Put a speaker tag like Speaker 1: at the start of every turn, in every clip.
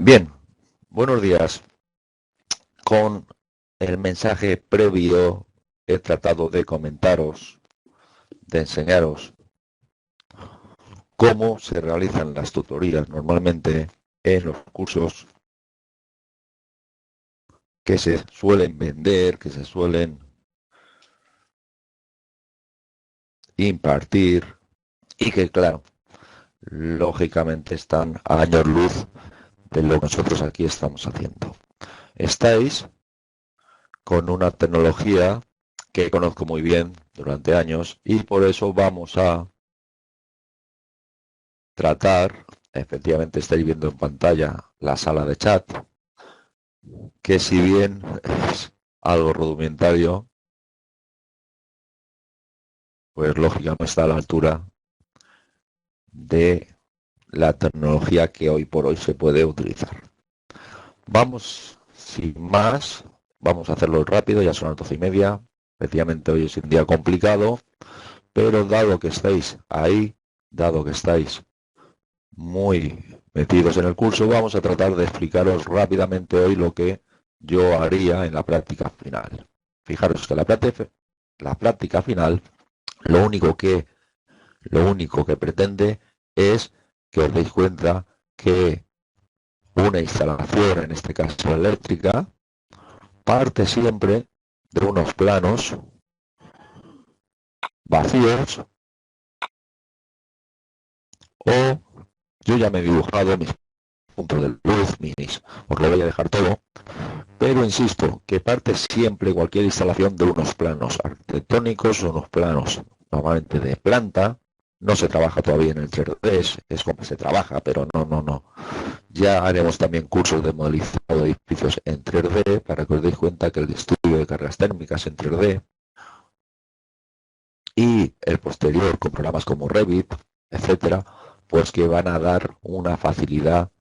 Speaker 1: Bien, buenos días. Con el mensaje previo he tratado de comentaros, de enseñaros cómo se realizan las tutorías normalmente en los cursos que se suelen vender, que se suelen impartir y que, claro, lógicamente están a años luz de lo que nosotros aquí estamos haciendo. Estáis con una tecnología que conozco muy bien durante años y por eso vamos a tratar, efectivamente estáis viendo en pantalla la sala de chat, que si bien es algo rudimentario, pues lógicamente está a la altura de la tecnología que hoy por hoy se puede utilizar. Vamos, sin más, vamos a hacerlo rápido, ya son las 12:30. Efectivamente hoy es un día complicado, pero dado que estáis ahí, dado que estáis muy metidos en el curso, vamos a tratar de explicaros rápidamente hoy lo que yo haría en la práctica final. Fijaros que la práctica final lo único que pretende es que os deis cuenta que una instalación, en este caso eléctrica, parte siempre de unos planos vacíos o yo ya me he dibujado mis puntos de luz, os lo voy a dejar todo. Pero insisto, que parte siempre cualquier instalación de unos planos arquitectónicos o unos planos normalmente de planta. No se trabaja todavía en el 3D, es como se trabaja, pero no. Ya haremos también cursos de modelizado de edificios en 3D para que os deis cuenta que el estudio de cargas térmicas en 3D y el posterior con programas como Revit, etcétera, pues que van a dar una facilidad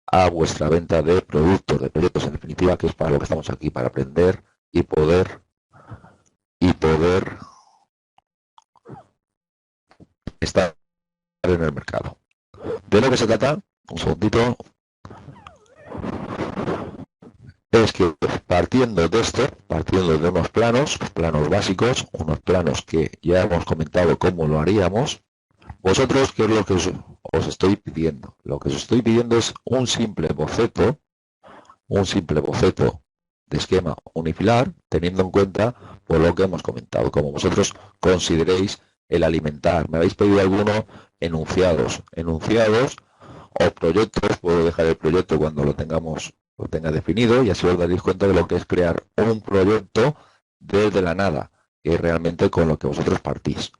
Speaker 1: a vuestra venta de productos, de proyectos en definitiva, que es para lo que estamos aquí, para aprender y poder estar en el mercado. De lo que se trata, un segundito, es que partiendo de esto, partiendo de unos planos básicos, unos planos que ya hemos comentado cómo lo haríamos, vosotros, ¿qué es lo que os estoy pidiendo? Lo que os estoy pidiendo es un simple boceto de esquema unifilar, teniendo en cuenta por lo que hemos comentado, como vosotros consideréis el alimentar. Me habéis pedido algunos enunciados o proyectos. Puedo dejar el proyecto cuando lo tenga definido y así os daréis cuenta de lo que es crear un proyecto desde la nada, que es realmente con lo que vosotros partís.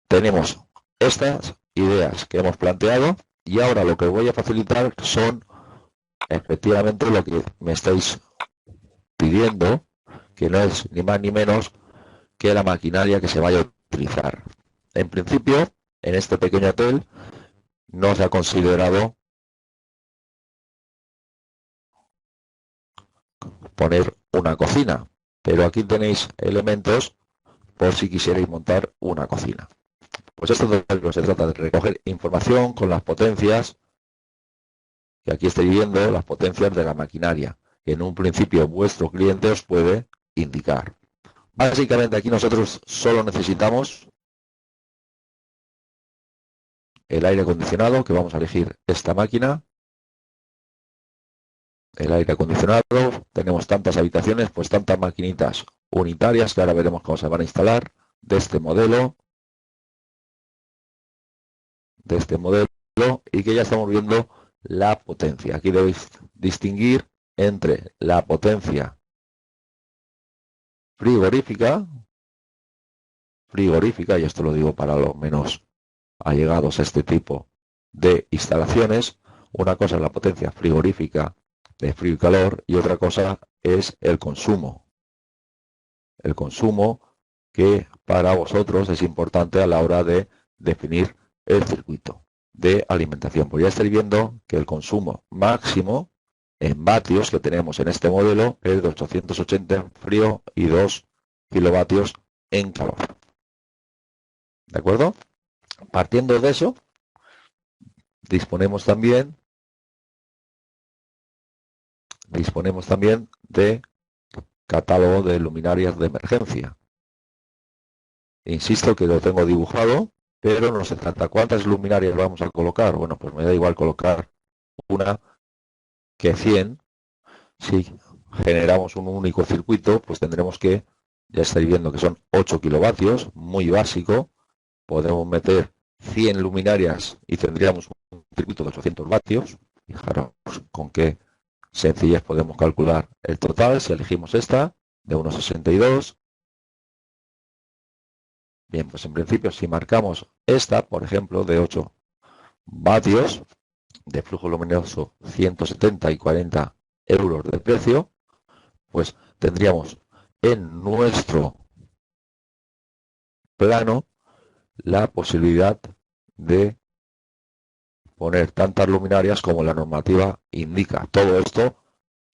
Speaker 1: Tenemos estas ideas que hemos planteado y ahora lo que os voy a facilitar son efectivamente lo que me estáis pidiendo, que no es ni más ni menos que la maquinaria que se vaya a utilizar. En principio, en este pequeño hotel no se ha considerado poner una cocina, pero aquí tenéis elementos por si quisierais montar una cocina. Pues esto de lo que se trata de recoger información con las potencias, que aquí estáis viendo las potencias de la maquinaria, que en un principio vuestro cliente os puede indicar. Básicamente aquí nosotros solo necesitamos el aire acondicionado, que vamos a elegir esta máquina. El aire acondicionado, tenemos tantas habitaciones, pues tantas maquinitas unitarias, que ahora veremos cómo se van a instalar, de este modelo, y que ya estamos viendo la potencia. Aquí debéis distinguir entre la potencia frigorífica, y esto lo digo para los menos allegados a este tipo de instalaciones. Una cosa es la potencia frigorífica de frío y calor y otra cosa es el consumo. El consumo que para vosotros es importante a la hora de definir el circuito de alimentación. Pues ya estáis viendo que el consumo máximo en vatios que tenemos en este modelo es de 880 en frío y 2 kilovatios en calor. ¿De acuerdo? Partiendo de eso, disponemos también disponemos también de catálogo de luminarias de emergencia. Insisto que lo tengo dibujado, pero no se trata. ¿Cuántas luminarias vamos a colocar? Bueno, pues me da igual colocar una que 100. Si generamos un único circuito, pues tendremos que, ya estáis viendo que son 8 kilovatios, muy básico. Podemos meter 100 luminarias y tendríamos un circuito de 800 vatios. Fijaros con qué sencillez podemos calcular el total si elegimos esta de 1,62. Bien, pues en principio si marcamos esta, por ejemplo, de 8 vatios, de flujo luminoso 170 y 40 euros de precio, pues tendríamos en nuestro plano la posibilidad de poner tantas luminarias como la normativa indica. Todo esto,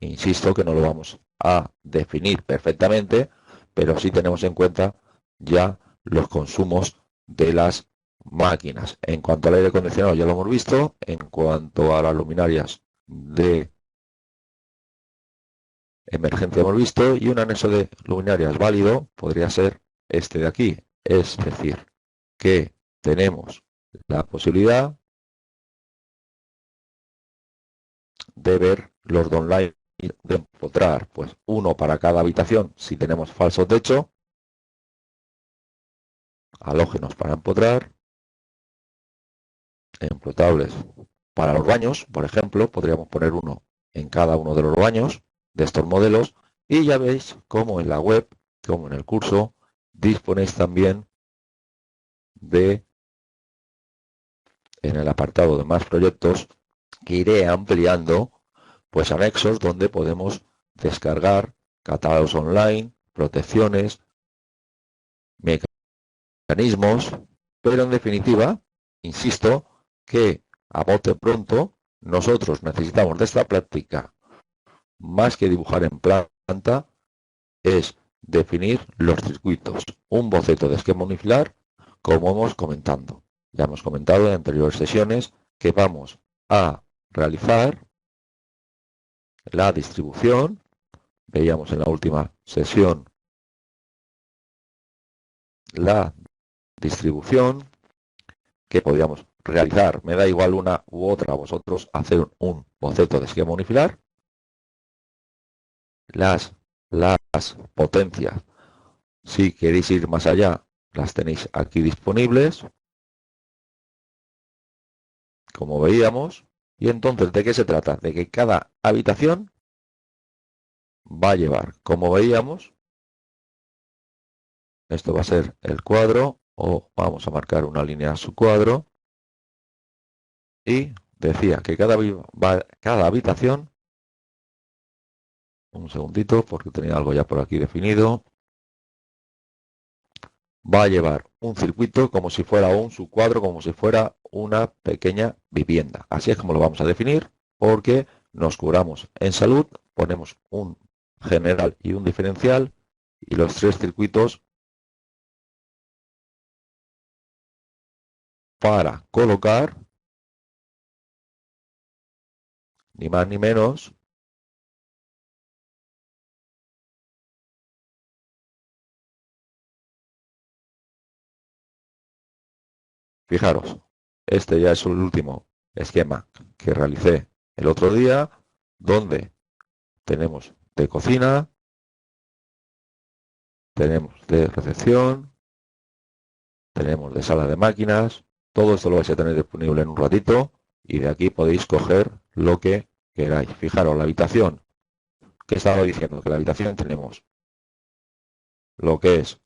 Speaker 1: insisto que no lo vamos a definir perfectamente, pero sí tenemos en cuenta ya los consumos de las máquinas. En cuanto al aire acondicionado ya lo hemos visto, en cuanto a las luminarias de emergencia hemos visto, y un anexo de luminarias válido podría ser este de aquí. Es decir, que tenemos la posibilidad de ver los downlight de empotrar, pues uno para cada habitación si tenemos falso techo, halógenos para empotrar, emplotables para los baños, por ejemplo, podríamos poner uno en cada uno de los baños de estos modelos, y ya veis cómo en la web, como en el curso, disponéis también de, en el apartado de más proyectos, que iré ampliando, pues anexos donde podemos descargar catálogos online, protecciones, mecanismos, pero en definitiva, insisto, que a bote pronto nosotros necesitamos de esta práctica, más que dibujar en planta, es definir los circuitos, un boceto de esquema unifilar, como hemos comentado. Ya hemos comentado en anteriores sesiones que vamos a realizar la distribución. Veíamos en la última sesión la distribución que podíamos realizar. Me da igual una u otra, vosotros hacer un boceto de esquema unifilar. Las potencias, si queréis ir más allá, las tenéis aquí disponibles, como veíamos. Y entonces, ¿de qué se trata? De que cada habitación va a llevar, como veíamos, esto va a ser el cuadro, o vamos a marcar una línea a su cuadro, y decía que cada habitación, un segundito porque tenía algo ya por aquí definido, va a llevar un circuito como si fuera un subcuadro, como si fuera una pequeña vivienda. Así es como lo vamos a definir, porque nos curamos en salud, ponemos un general y un diferencial, y los tres circuitos para colocar, ni más ni menos, fijaros, este ya es el último esquema que realicé el otro día, donde tenemos de cocina, tenemos de recepción, tenemos de sala de máquinas. Todo esto lo vais a tener disponible en un ratito, y de aquí podéis coger lo que queráis. Fijaros, la habitación, que estaba diciendo, que la habitación tenemos lo que es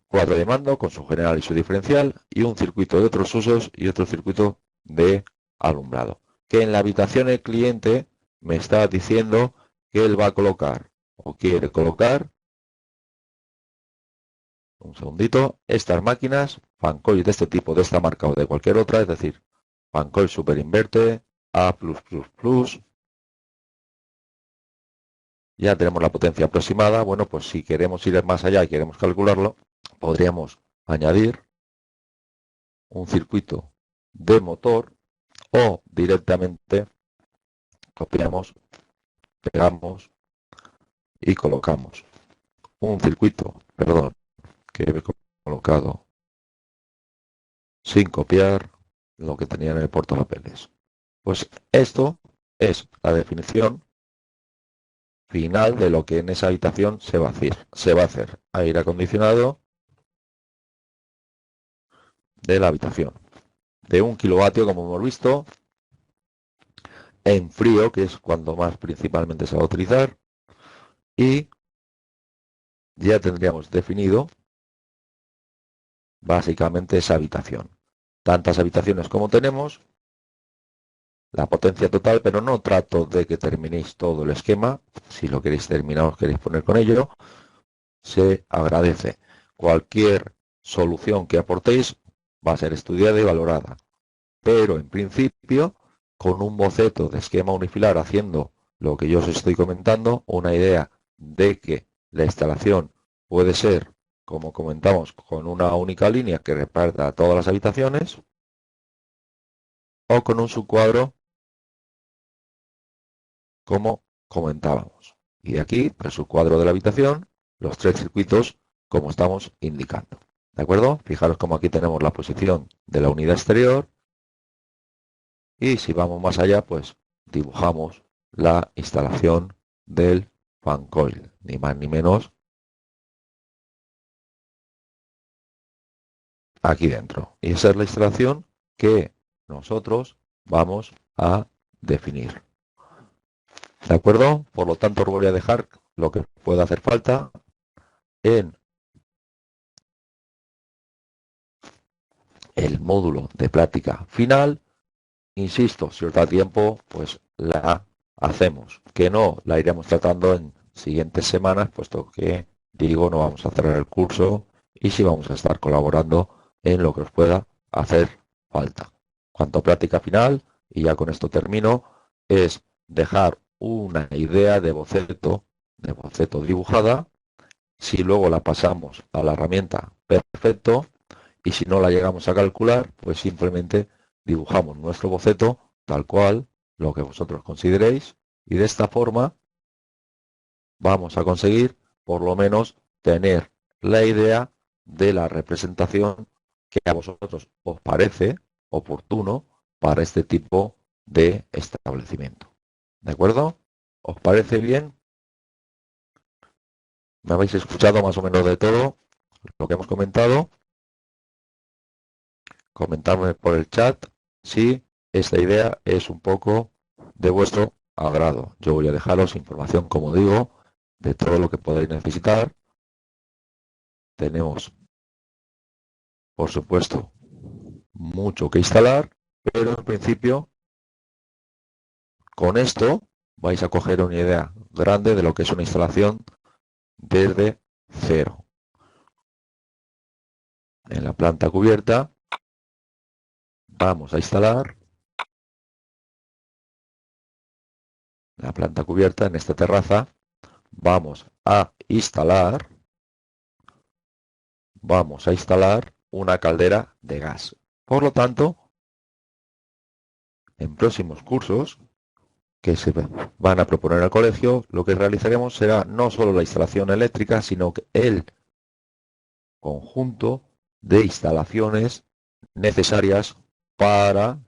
Speaker 1: cuadro de mando con su general y su diferencial, y un circuito de otros usos y otro circuito de alumbrado. Que en la habitación el cliente me está diciendo que él va a colocar o quiere colocar, un segundito, estas máquinas, fancoil de este tipo, de esta marca o de cualquier otra, es decir, fancoil super inverte, A+++. Ya tenemos la potencia aproximada. Bueno, pues si queremos ir más allá y queremos calcularlo, podríamos añadir un circuito de motor, o directamente copiamos, pegamos y colocamos un circuito, perdón, que he colocado sin copiar lo que tenía en el portapapeles. Pues esto es la definición final de lo que en esa habitación se va a hacer. Se va a hacer aire acondicionado de la habitación. De 1 kilovatio, como hemos visto, en frío, que es cuando más principalmente se va a utilizar, y ya tendríamos definido básicamente esa habitación. Tantas habitaciones como tenemos, la potencia total, pero no trato de que terminéis todo el esquema. Si lo queréis terminar, os queréis poner con ello, se agradece. Cualquier solución que aportéis va a ser estudiada y valorada. Pero en principio, con un boceto de esquema unifilar haciendo lo que yo os estoy comentando, una idea de que la instalación puede ser, como comentamos, con una única línea que reparta todas las habitaciones, o con un subcuadro, como comentábamos. Y de aquí, el subcuadro de la habitación, los 3 circuitos, como estamos indicando. ¿De acuerdo? Fijaros como aquí tenemos la posición de la unidad exterior. Y si vamos más allá, pues dibujamos la instalación del fan coil, ni más ni menos, aquí dentro. Y esa es la instalación que nosotros vamos a definir. ¿De acuerdo? Por lo tanto, os voy a dejar lo que pueda hacer falta en el módulo de práctica final. Insisto, si os da tiempo, pues la hacemos. Que no, la iremos tratando en siguientes semanas, puesto que, digo, no vamos a cerrar el curso y sí vamos a estar colaborando en lo que os pueda hacer falta. Cuanto a práctica final, y ya con esto termino, es dejar una idea de boceto dibujada. Si luego la pasamos a la herramienta, perfecto. Y si no la llegamos a calcular, pues simplemente dibujamos nuestro boceto tal cual, lo que vosotros consideréis, y de esta forma vamos a conseguir por lo menos tener la idea de la representación que a vosotros os parece oportuno para este tipo de establecimiento. ¿De acuerdo? ¿Os parece bien? ¿Me habéis escuchado más o menos de todo lo que hemos comentado? Comentarme por el chat si esta idea es un poco de vuestro agrado. Yo voy a dejaros información, como digo, de todo lo que podéis necesitar. Tenemos, por supuesto, mucho que instalar, pero en principio, con esto vais a coger una idea grande de lo que es una instalación desde cero. En la planta cubierta vamos a instalar la planta cubierta en esta terraza. Vamos a instalar una caldera de gas. Por lo tanto, en próximos cursos que se van a proponer al colegio, lo que realizaremos será no solo la instalación eléctrica, sino que el conjunto de instalaciones necesarias para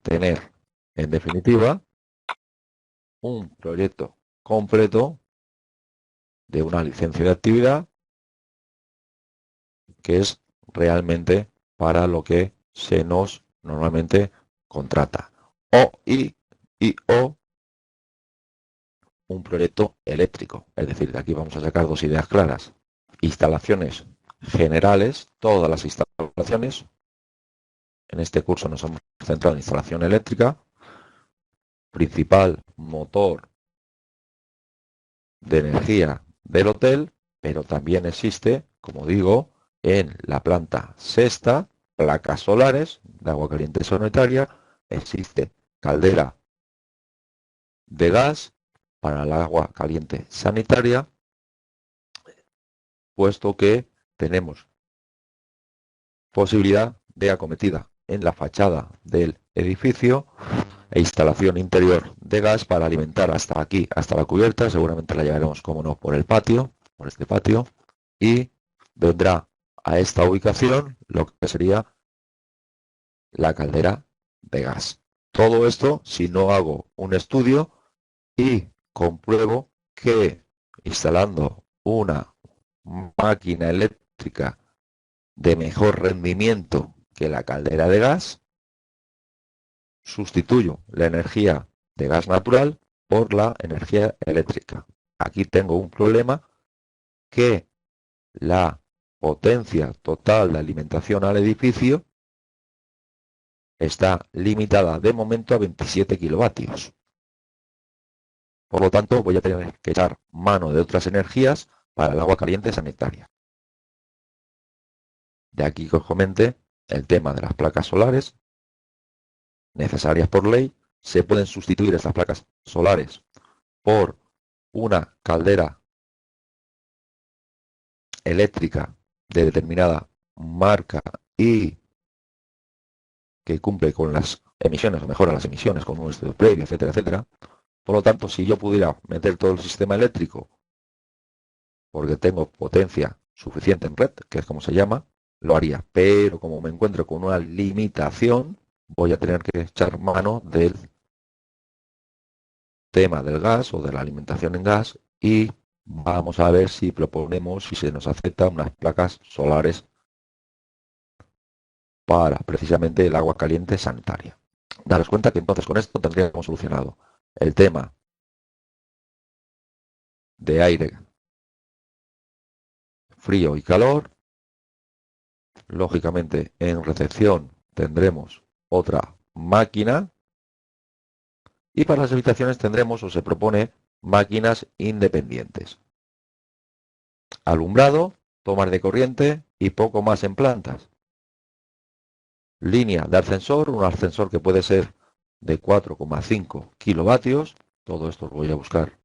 Speaker 1: tener, en definitiva, un proyecto completo de una licencia de actividad que es realmente para lo que se nos normalmente contrata. O un proyecto eléctrico. Es decir, de aquí vamos a sacar dos ideas claras. Instalaciones generales, todas las instalaciones. En este curso nos hemos centrado en instalación eléctrica. Principal motor de energía del hotel, pero también existe, como digo, en la planta sexta, placas solares de agua caliente sanitaria, existe caldera de gas para el agua caliente sanitaria, puesto que tenemos posibilidad de acometida en la fachada del edificio e instalación interior de gas para alimentar hasta aquí, hasta la cubierta. Seguramente la llevaremos, como no, por el patio, por este patio, y vendrá a esta ubicación lo que sería la caldera de gas. Todo esto si no hago un estudio y compruebo que instalando una máquina eléctrica de mejor rendimiento que la caldera de gas, sustituyo la energía de gas natural por la energía eléctrica. Aquí tengo un problema, que la potencia total de alimentación al edificio está limitada de momento a 27 kilovatios. Por lo tanto, voy a tener que echar mano de otras energías para el agua caliente sanitaria. De aquí que os comente el tema de las placas solares necesarias por ley. Se pueden sustituir estas placas solares por una caldera eléctrica de determinada marca y que cumple con las emisiones o mejora las emisiones con un estudio previo, etcétera, etcétera. Por lo tanto, si yo pudiera meter todo el sistema eléctrico porque tengo potencia suficiente en red, que es como se llama, lo haría. Pero como me encuentro con una limitación, voy a tener que echar mano del tema del gas o de la alimentación en gas y vamos a ver si proponemos, si se nos aceptan unas placas solares para precisamente el agua caliente sanitaria. Daros cuenta que entonces con esto tendríamos solucionado el tema de aire frío y calor. Lógicamente en recepción tendremos otra máquina y para las habitaciones tendremos, o se propone, máquinas independientes. Alumbrado, tomas de corriente y poco más en plantas. Línea de ascensor, un ascensor que puede ser de 4,5 kilovatios. Todo esto os voy a buscar,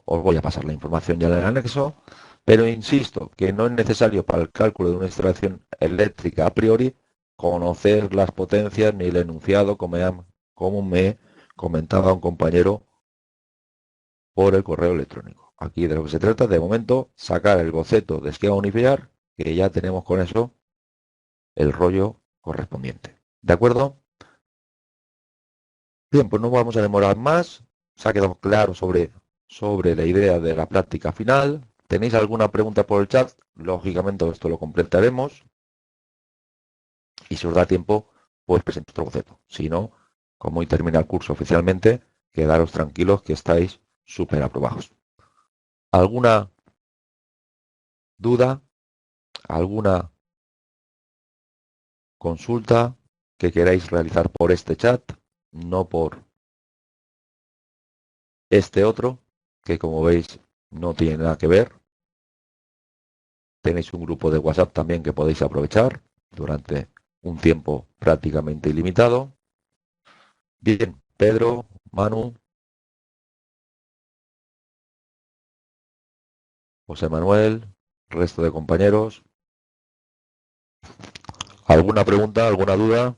Speaker 1: os voy a pasar la información ya en el anexo, pero insisto que no es necesario para el cálculo de una instalación eléctrica a priori conocer las potencias ni el enunciado como me comentaba un compañero por el correo electrónico. Aquí de lo que se trata, de momento, sacar el boceto de esquema unificar, que ya tenemos con eso el rollo correspondiente. ¿De acuerdo? Bien, pues no vamos a demorar más. Se ha quedado claro sobre la idea de la práctica final. ¿Tenéis alguna pregunta por el chat? Lógicamente esto lo completaremos. Y si os da tiempo, pues presento otro boceto. Si no, como hoy termina el curso oficialmente, quedaros tranquilos que estáis súper aprobados. ¿Alguna duda? ¿Alguna consulta que queráis realizar por este chat? No por este otro, que como veis no tiene nada que ver. Tenéis un grupo de WhatsApp también que podéis aprovechar durante un tiempo prácticamente ilimitado. Bien, Pedro, Manu, José Manuel, resto de compañeros. ¿Alguna pregunta, alguna duda?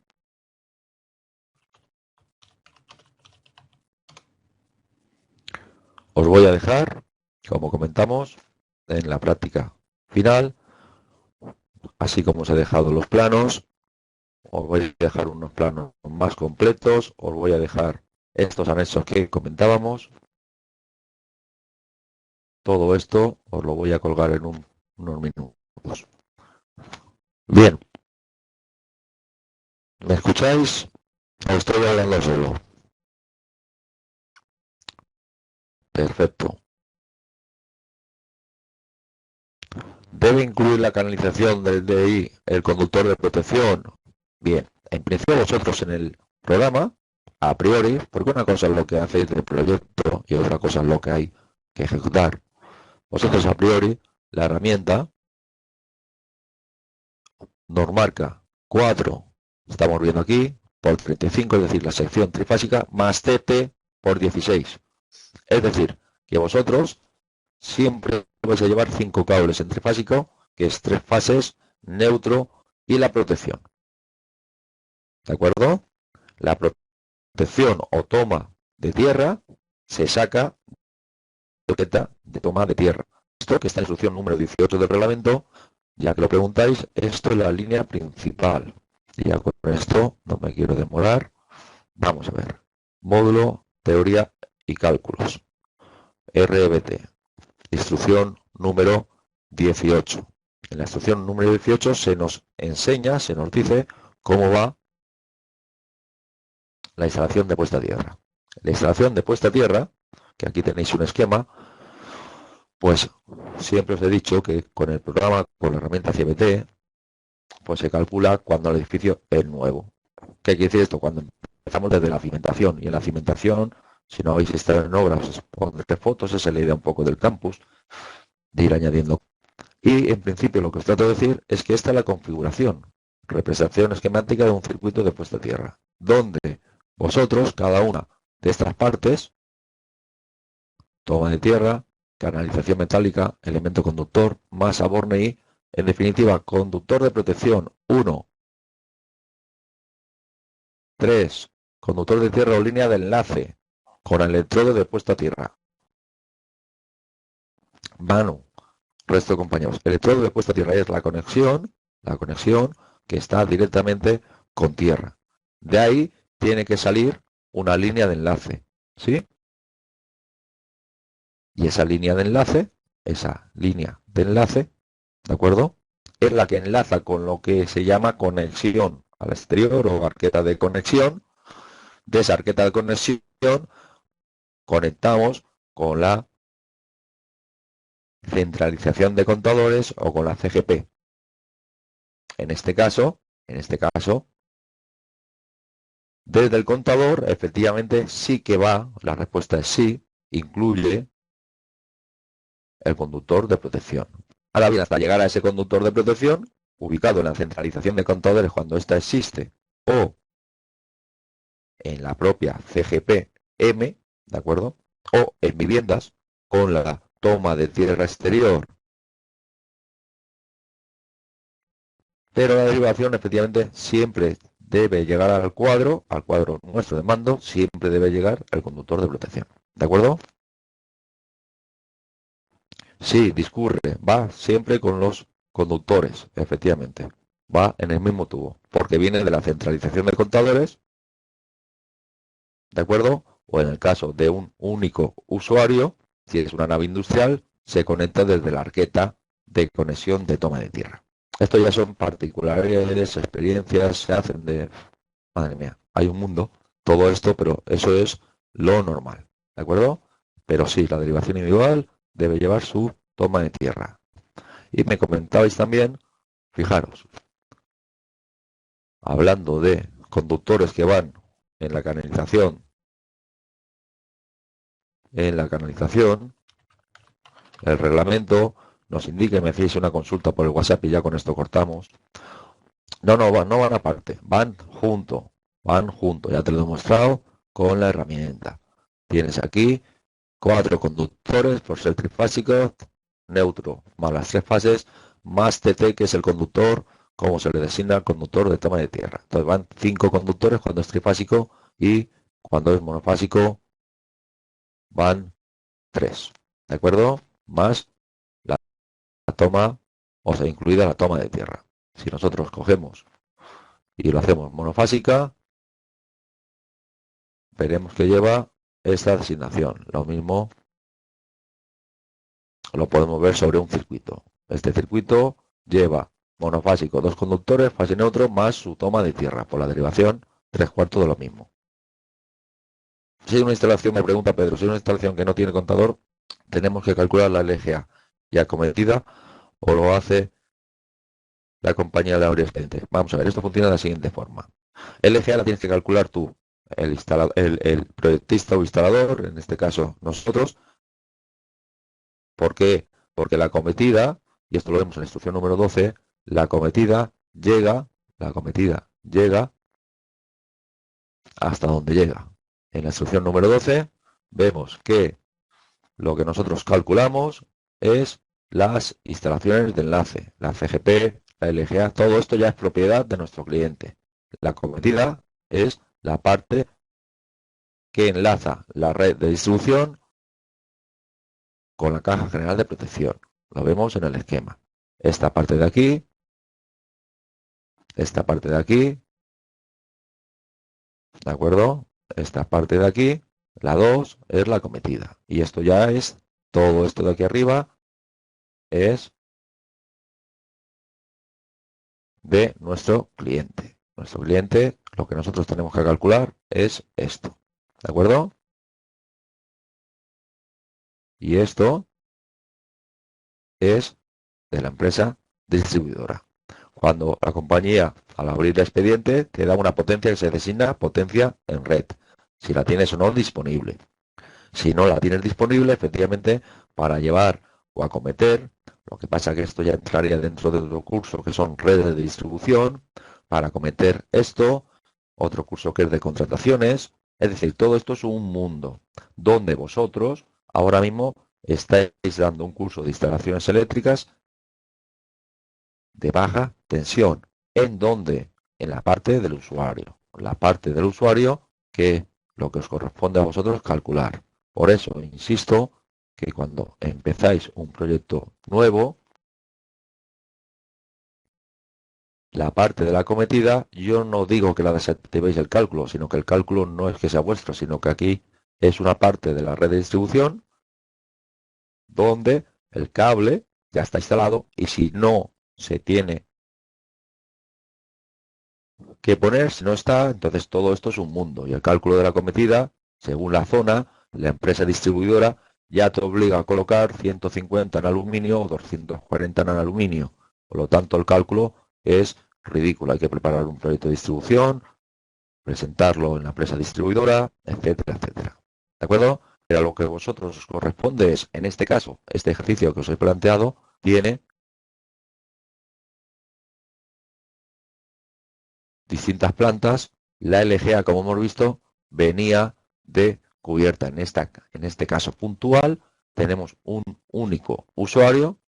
Speaker 1: Os voy a dejar, como comentamos, en la práctica final, así como os he dejado los planos. Os voy a dejar unos planos más completos, os voy a dejar estos anexos que comentábamos. Todo esto os lo voy a colgar en unos minutos. Bien. ¿Me escucháis? ¿O estoy hablando solo? Perfecto. ¿Debe incluir la canalización del DI el conductor de protección? Bien, en principio vosotros en el programa, a priori, porque una cosa es lo que hacéis del proyecto y otra cosa es lo que hay que ejecutar. Vosotros a priori, la herramienta nos marca 4, estamos viendo aquí, por 35, es decir, la sección trifásica, más CT por 16. Es decir, que vosotros siempre vais a llevar 5 cables en trifásico, que es 3 fases, neutro y la protección. ¿De acuerdo? La protección protección o toma de tierra, se saca de toma de tierra. Esto que está en la instrucción número 18 del reglamento, ya que lo preguntáis, esto es la línea principal. Y ya con esto no me quiero demorar. Vamos a ver. Módulo, teoría y cálculos. RBT. Instrucción número 18. En la instrucción número 18 se nos enseña, se nos dice cómo va la instalación de puesta a tierra. La instalación de puesta a tierra, que aquí tenéis un esquema, pues siempre os he dicho que con el programa, con la herramienta CBT, pues se calcula cuando el edificio es nuevo. ¿Qué quiere decir esto? Cuando empezamos desde la cimentación. Y en la cimentación, si no habéis estado en obras, os pondré fotos, esa es la idea un poco del campus, de ir añadiendo. Y en principio lo que os trato de decir es que esta es la configuración, representación esquemática de un circuito de puesta a tierra, donde vosotros, cada una de estas partes, toma de tierra, canalización metálica, elemento conductor, masa Bornei, en definitiva, conductor de protección 1, 3, conductor de tierra o línea de enlace con electrodo de puesta a tierra. Mano, resto de compañeros. Electrodo de puesta a tierra es la conexión que está directamente con tierra. De ahí tiene que salir una línea de enlace, ¿sí? Y esa línea de enlace, ¿de acuerdo? Es la que enlaza con lo que se llama conexión al exterior o arqueta de conexión. De esa arqueta de conexión conectamos con la centralización de contadores o con la CGP. En este caso, desde el contador, efectivamente, sí que va, la respuesta es sí, incluye el conductor de protección. Ahora bien, hasta llegar a ese conductor de protección, ubicado en la centralización de contadores cuando ésta existe, o en la propia CGP-M, ¿de acuerdo? O en viviendas, con la toma de tierra exterior. Pero la derivación, efectivamente, siempre debe llegar al cuadro nuestro de mando, siempre debe llegar el conductor de protección. ¿De acuerdo? Sí, discurre, va siempre con los conductores, efectivamente. Va en el mismo tubo, porque viene de la centralización de contadores, ¿de acuerdo? O en el caso de un único usuario, si es una nave industrial, se conecta desde la arqueta de conexión de toma de tierra. Esto ya son particularidades, experiencias, se hacen de... Madre mía, hay un mundo, todo esto, pero eso es lo normal, ¿de acuerdo? Pero sí, la derivación individual debe llevar su toma de tierra. Y me comentabais también, fijaros, hablando de conductores que van en la canalización, el reglamento nos indica, me hacéis una consulta por el WhatsApp y ya con esto cortamos. No van aparte, van junto, ya te lo he demostrado con la herramienta. Tienes aquí 4 conductores por ser trifásico, neutro, más las 3 fases, más TT, que es el conductor, como se le designa al conductor de toma de tierra. Entonces van 5 conductores cuando es trifásico y cuando es monofásico van 3. ¿De acuerdo? Más la toma, o sea, incluida la toma de tierra. Si nosotros cogemos y lo hacemos monofásica, veremos que lleva esta designación. Lo mismo lo podemos ver sobre un circuito. Este circuito lleva monofásico 2 conductores, fase neutro, más su toma de tierra. Por la derivación, 3/4 de lo mismo. Si hay una instalación, me pregunta Pedro, si hay una instalación que no tiene contador, tenemos que calcular la LGA ya cometida o lo hace la compañía de audio expediente. Vamos a ver, esto funciona de la siguiente forma. LGA la tienes que calcular tú, el proyectista o instalador, en este caso nosotros. ¿Por qué? Porque la cometida, y esto lo vemos en la instrucción número 12, la cometida llega hasta donde llega. En la instrucción número 12 vemos que lo que nosotros calculamos es las instalaciones de enlace, la CGP, la LGA, todo esto ya es propiedad de nuestro cliente. La cometida es la parte que enlaza la red de distribución con la caja general de protección. Lo vemos en el esquema. Esta parte de aquí, esta parte de aquí, ¿de acuerdo? Esta parte de aquí, la 2, es la cometida. Y esto ya es, todo esto de aquí arriba, es de nuestro cliente. Nuestro cliente, lo que nosotros tenemos que calcular es esto. ¿De acuerdo? Y esto es de la empresa distribuidora. Cuando la compañía, al abrir el expediente, te da una potencia que se designa potencia en red. Si la tienes o no disponible. Si no la tienes disponible, efectivamente, para llevar o acometer, lo que pasa que esto ya entraría dentro de otro curso que son redes de distribución, para acometer esto, otro curso que es de contrataciones, es decir, todo esto es un mundo donde vosotros ahora mismo estáis dando un curso de instalaciones eléctricas de baja tensión, en donde, en la parte del usuario que lo que os corresponde a vosotros calcular. Por eso insisto que cuando empezáis un proyecto nuevo, la parte de la acometida, yo no digo que la desactivéis el cálculo, sino que el cálculo no es que sea vuestro, sino que aquí es una parte de la red de distribución donde el cable ya está instalado y si no se tiene que poner, si no está, entonces todo esto es un mundo y el cálculo de la acometida, según la zona, la empresa distribuidora ya te obliga a colocar 150 en aluminio o 240 en aluminio. Por lo tanto, el cálculo es ridículo. Hay que preparar un proyecto de distribución, presentarlo en la empresa distribuidora, etcétera, etcétera. ¿De acuerdo? Pero lo que a vosotros os corresponde es, en este caso, este ejercicio que os he planteado, tiene distintas plantas. La LGA, como hemos visto, venía de cubierta. En este caso puntual, tenemos un único usuario,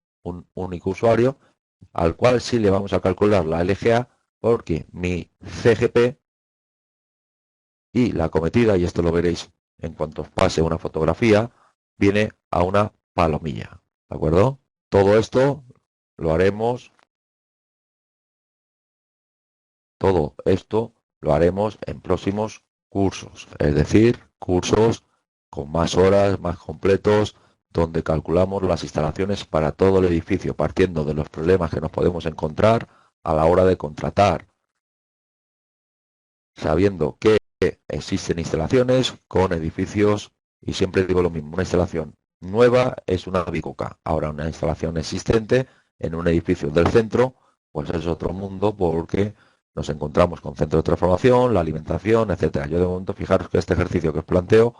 Speaker 1: al cual sí le vamos a calcular la LGA, porque mi CGP y la acometida, y esto lo veréis en cuanto os pase una fotografía, viene a una palomilla. ¿De acuerdo? Todo esto lo haremos, todo esto lo haremos en próximos cursos, es decir, cursos con más horas, más completos, donde calculamos las instalaciones para todo el edificio, partiendo de los problemas que nos podemos encontrar a la hora de contratar, sabiendo que existen instalaciones con edificios, y siempre digo lo mismo, una instalación nueva es una bicoca. Ahora una instalación existente en un edificio del centro, pues es otro mundo porque nos encontramos con centro de transformación, la alimentación, etcétera. Yo de momento, fijaros que este ejercicio que os planteo,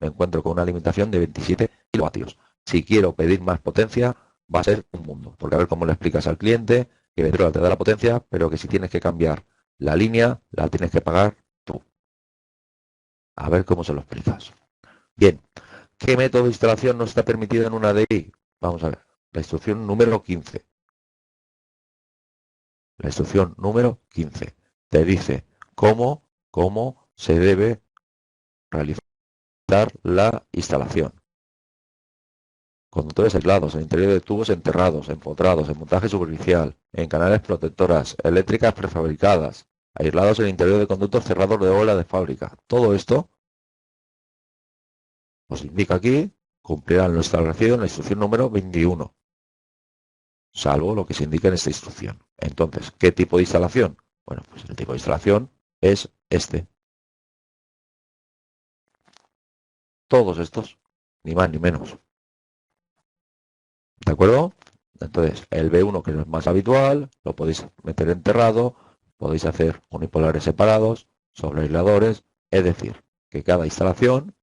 Speaker 1: me encuentro con una alimentación de 27 kilovatios. Si quiero pedir más potencia, va a ser un mundo, porque a ver cómo le explicas al cliente que Iberdrola te da la potencia, pero que si tienes que cambiar la línea, la tienes que pagar tú. A ver cómo se lo explicas. Bien, ¿qué método de instalación no está permitido en una DI? Vamos a ver, la instrucción número 15. La instrucción número 15 te dice cómo se debe realizar la instalación. Conductores aislados, en interior de tubos enterrados, empotrados, en montaje superficial, en canales protectoras, eléctricas prefabricadas, aislados en el interior de conductos cerrados de obra de fábrica. Todo esto os indica aquí, cumplirán nuestra instalación la instrucción número 21, salvo lo que se indica en esta instrucción. Entonces, ¿qué tipo de instalación? Bueno, pues el tipo de instalación es este. Todos estos, ni más ni menos. ¿De acuerdo? Entonces, el B1, que es más habitual, lo podéis meter enterrado, podéis hacer unipolares separados, sobre aisladores, es decir, que cada instalación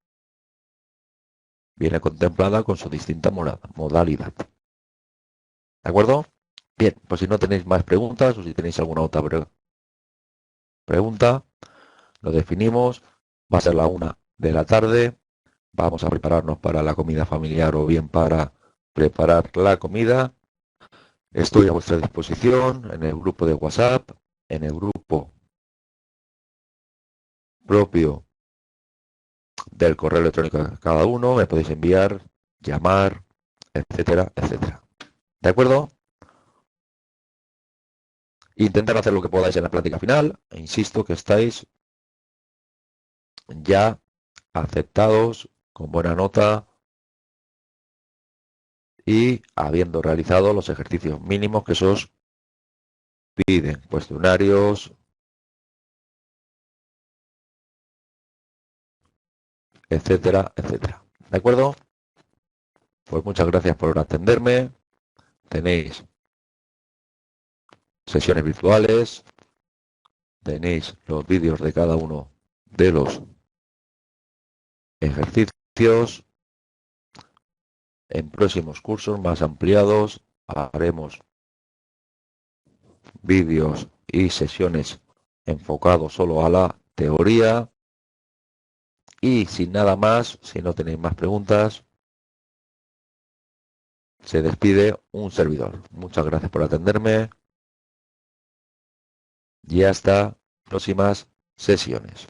Speaker 1: viene contemplada con su distinta modalidad. ¿De acuerdo? Bien, pues si no tenéis más preguntas o si tenéis alguna otra pregunta, lo definimos. Va a ser la 1 de la tarde. Vamos a prepararnos para la comida familiar o bien para preparar la comida. Estoy a vuestra disposición en el grupo de WhatsApp, en el grupo propio del correo electrónico de cada uno, me podéis enviar, llamar, etcétera, etcétera. ¿De acuerdo? Intentar hacer lo que podáis en la plática final. E insisto que estáis ya aceptados con buena nota y habiendo realizado los ejercicios mínimos que se os piden, cuestionarios, etcétera, etcétera. ¿De acuerdo? Pues muchas gracias por atenderme. Tenéis sesiones virtuales, tenéis los vídeos de cada uno de los ejercicios. En próximos cursos más ampliados haremos vídeos y sesiones enfocados solo a la teoría. Y sin nada más, si no tenéis más preguntas, se despide un servidor. Muchas gracias por atenderme y hasta próximas sesiones.